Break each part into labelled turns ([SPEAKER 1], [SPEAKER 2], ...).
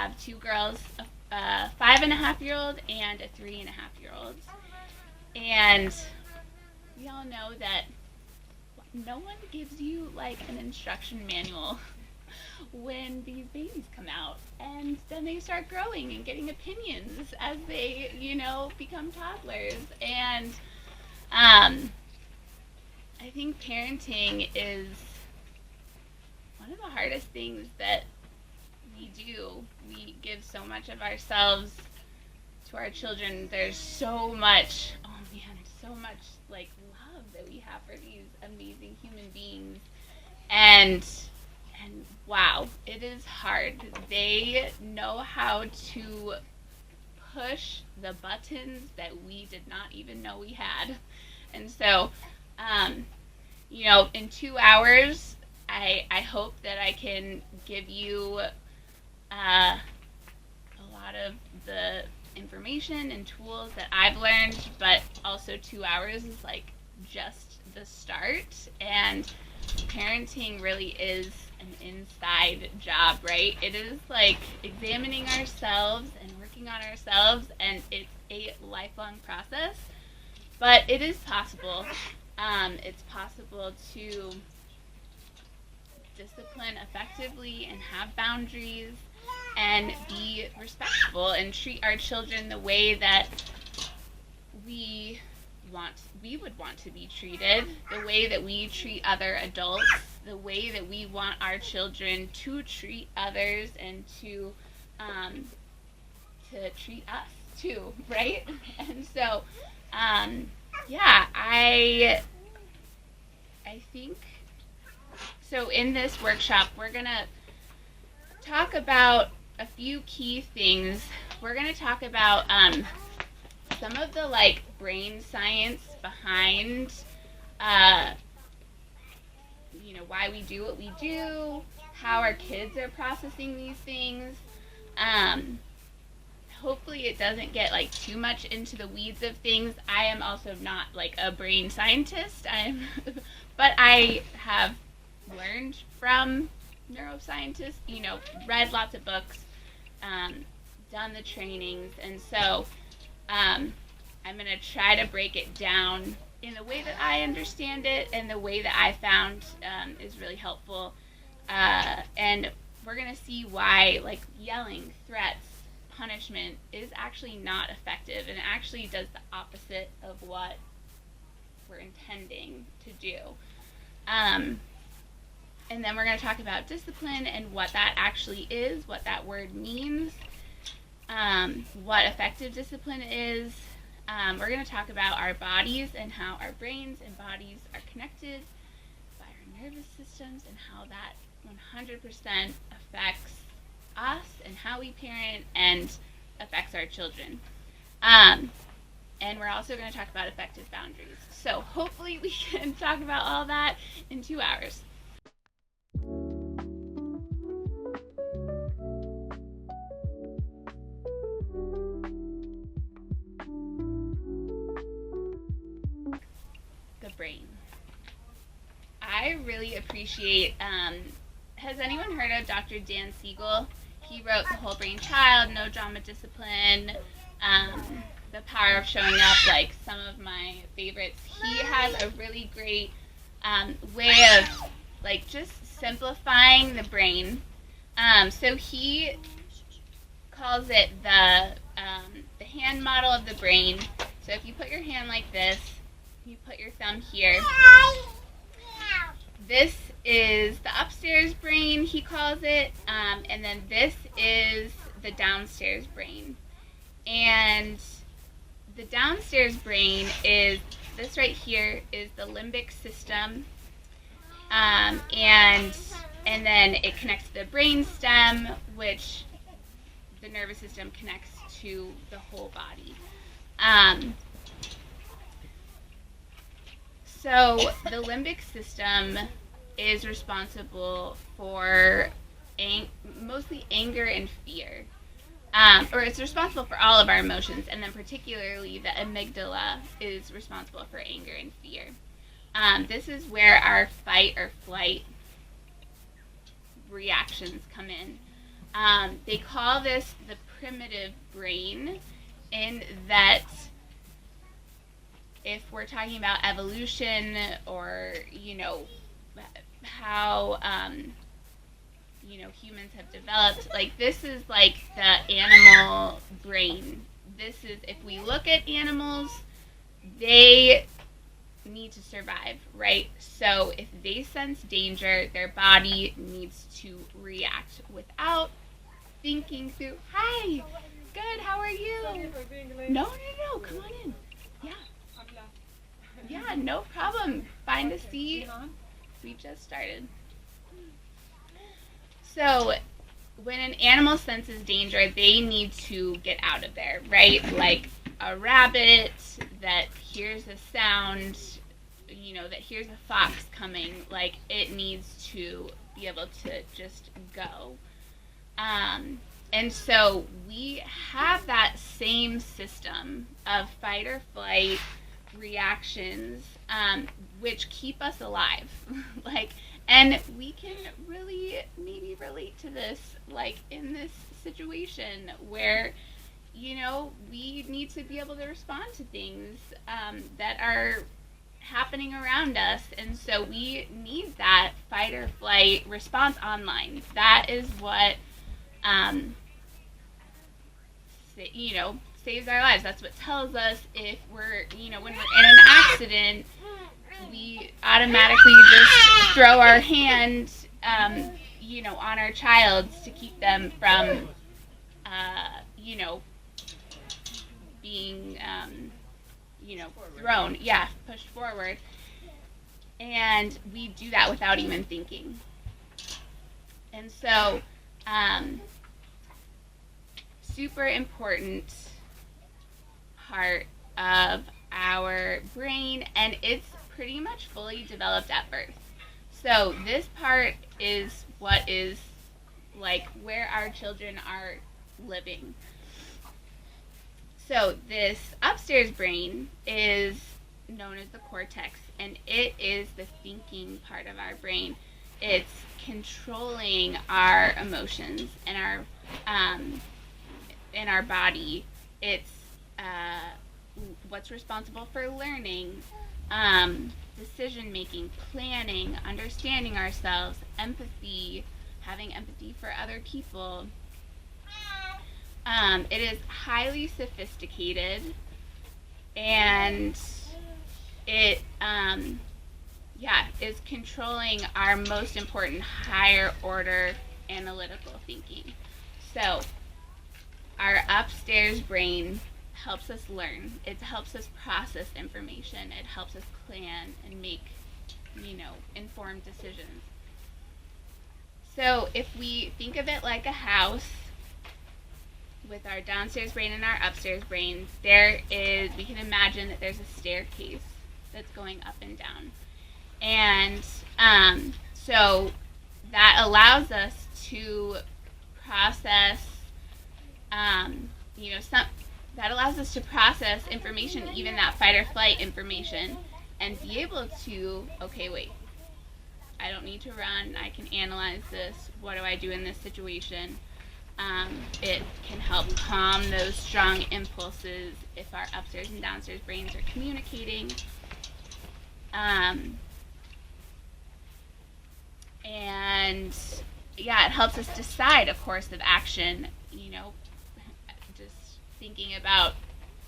[SPEAKER 1] have two girls, a 5.5-year-old and a 3.5-year-old. And we all know that no one gives you like an instruction manual when these babies come out, and then they start growing and getting opinions as they, become toddlers. And I think parenting is one of the hardest things that we do. We give so much of ourselves to our children. There's so much, oh man, so much like love that we have for these amazing human beings. And wow, it is hard. They know how to push the buttons that we did not even know we had. And so, in 2 hours, I hope that I can give you a lot of the information and tools that I've learned, but also 2 hours is like just the start. And parenting really is an inside job, right? It is like examining ourselves and working on ourselves, and it's a lifelong process, but it is possible. It's possible to discipline effectively and have boundaries and be respectful and treat our children the way that we would want to be treated, the way that we treat other adults, the way that we want our children to treat others, and to treat us too, right? And so, I think so. In this workshop, we're gonna talk about a few key things. We're gonna talk about some of the like brain science behind why we do what we do, how our kids are processing these things. Hopefully it doesn't get like too much into the weeds of things. I am also not like a brain scientist. But I have learned from neuroscientists, read lots of books, done the trainings, and so I'm going to try to break it down in the way that I understand it and the way that I found is really helpful. And we're going to see why like yelling, threats, punishment is actually not effective, and actually does the opposite of what we're intending to do. And then we're going to talk about discipline and what that actually is, what that word means, what effective discipline is. We're going to talk about our bodies and how our brains and bodies are connected by our nervous systems, and how that 100% affects us and how we parent and affects our children. And we're also going to talk about effective boundaries. So hopefully we can talk about all that in 2 hours. The brain. I really appreciate, has anyone heard of Dr. Dan Siegel? He wrote The Whole Brain Child, No Drama Discipline, The Power of Showing Up, like some of my favorites. He has a really great way of like just simplifying the brain. So he calls it the hand model of the brain. So if you put your hand like this, you put your thumb here. This is the upstairs brain, he calls it, and then this is the downstairs brain. And the downstairs brain is, this right here is the limbic system, and then it connects to the brain stem, which the nervous system connects to the whole body. So the limbic system is responsible for mostly anger and fear. Or it's responsible for all of our emotions, and then particularly the amygdala is responsible for anger and fear. This is where our fight or flight reactions come in. They call this the primitive brain, in that if we're talking about evolution, or how humans have developed, like, this is like the animal brain. This is, if we look at animals, they need to survive, right? So if they sense danger, their body needs to react without thinking through. Hi, good. How are you? No, come on in. Yeah, no problem. Find a seat. We just started. So when an animal senses danger, they need to get out of there, right? Like a rabbit that hears a sound, that hears a fox coming, like, it needs to be able to just go. And so we have that same system of fight or flight reactions, which keep us alive. And we can really maybe relate to this, like, in this situation where, we need to be able to respond to things that are happening around us. And so we need that fight or flight response online. That is what, saves our lives. That's what tells us if we're, when we're in an accident, we automatically just throw our hand, on our child to keep them from, being, thrown, pushed forward. And we do that without even thinking. And so, super important part of our brain, and it's pretty much fully developed at birth. So this part is what is, like, where our children are living. So this upstairs brain is known as the cortex, and it is the thinking part of our brain. It's controlling our emotions and our body. It's what's responsible for learning, decision making, planning, understanding ourselves, empathy, having empathy for other people. It is highly sophisticated, and it is controlling our most important higher order analytical thinking. So our upstairs brain helps us learn. It helps us process information. It helps us plan and make, informed decisions. So if we think of it like a house, with our downstairs brain and our upstairs brain, we can imagine that there's a staircase that's going up and down. And so that allows us to process, that allows us to process information, even that fight or flight information, and be able to, okay, wait, I don't need to run, I can analyze this, what do I do in this situation? It can help calm those strong impulses if our upstairs and downstairs brains are communicating. And it helps us decide a course of action, just thinking about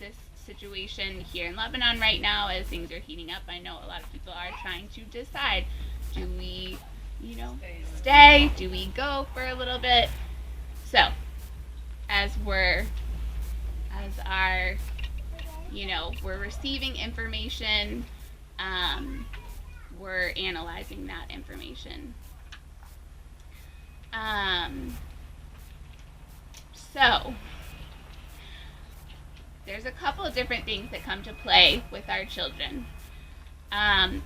[SPEAKER 1] this situation here in Lebanon right now as things are heating up. I know a lot of people are trying to decide, do we, stay? Do we go for a little bit? So, we're receiving information, we're analyzing that information. So, there's a couple of different things that come to play with our children. And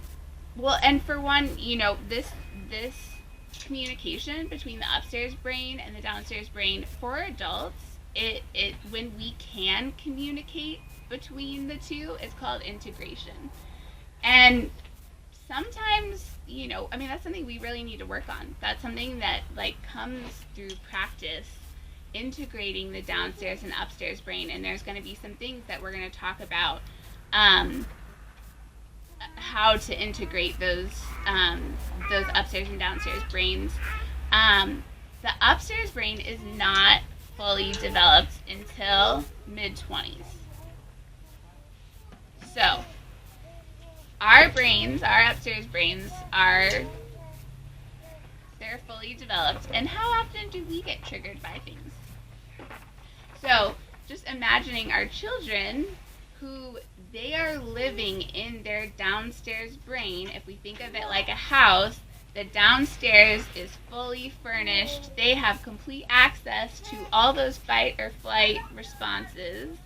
[SPEAKER 1] for one, this communication between the upstairs brain and the downstairs brain, for adults, it when we can communicate between the two, it's called integration. And sometimes, I mean, that's something we really need to work on. That's something that like comes through practice, integrating the downstairs and upstairs brain. And there's going to be some things that we're going to talk about, how to integrate those upstairs and downstairs brains. The upstairs brain is not fully developed until mid-20s. So, our upstairs brains they're fully developed. And how often do we get triggered by things? So, just imagining our children who they are living in their downstairs brain. If we think of it like a house, the downstairs is fully furnished. They have complete access to all those fight or flight responses.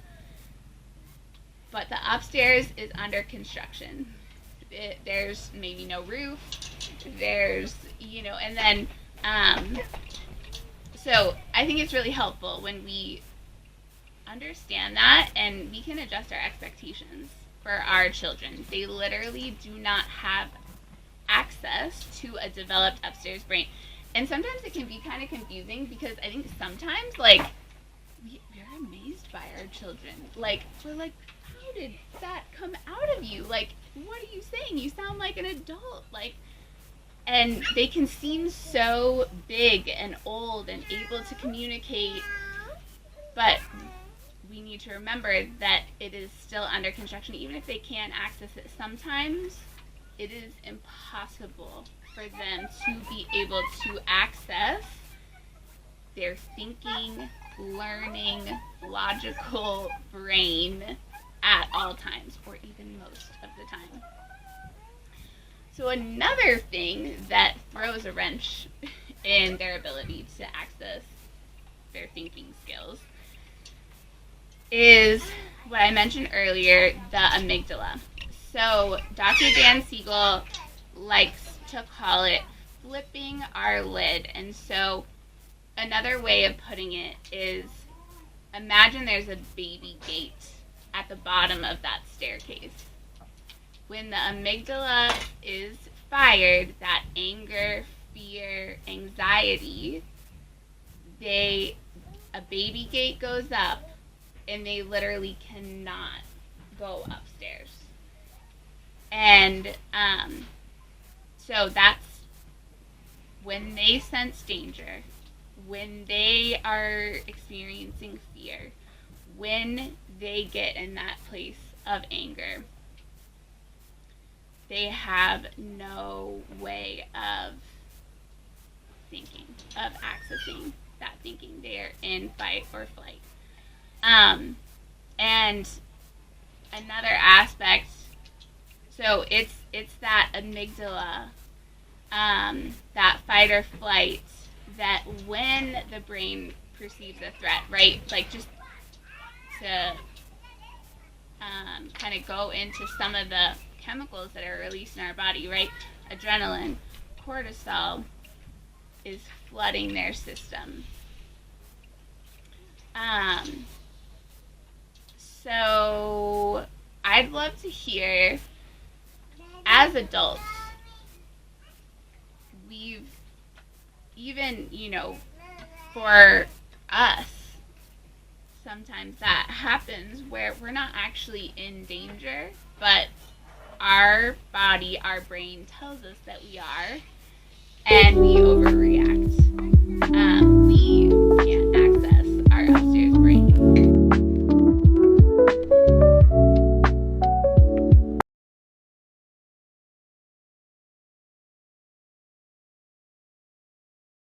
[SPEAKER 1] But the upstairs is under construction. There's maybe no roof. There's, and then, so I think it's really helpful when we understand that and we can adjust our expectations for our children. They literally do not have access to a developed upstairs brain. And sometimes it can be kind of confusing because I think sometimes, like, we're amazed by our children. Like, we're like, how did that come out of you? Like, what are you saying? You sound like an adult. Like, and they can seem so big and old and able to communicate, but we need to remember that it is still under construction. Even if they can access it sometimes, it is impossible for them to be able to access their thinking, learning, logical brain at all times, or even most of the time. So another thing that throws a wrench in their ability to access their thinking skills is what I mentioned earlier, the amygdala. So Dr. Dan Siegel likes to call it flipping our lid. And so another way of putting it is, imagine there's a baby gate at the bottom of that staircase. When the amygdala is fired, that anger, fear, anxiety, a baby gate goes up and they literally cannot go upstairs. And so that's when they sense danger, when they are experiencing fear, when they get in that place of anger, they have no way of thinking, of accessing that thinking. They are in fight or flight. And another aspect, so it's that amygdala, that fight or flight, that when the brain perceives a threat, right? Like, just to kind of go into some of the chemicals that are released in our body, right? Adrenaline, cortisol is flooding their system. So I'd love to hear, as adults, we've even, for us, sometimes that happens where we're not actually in danger, but our body, our brain tells us that we are, and we overreact.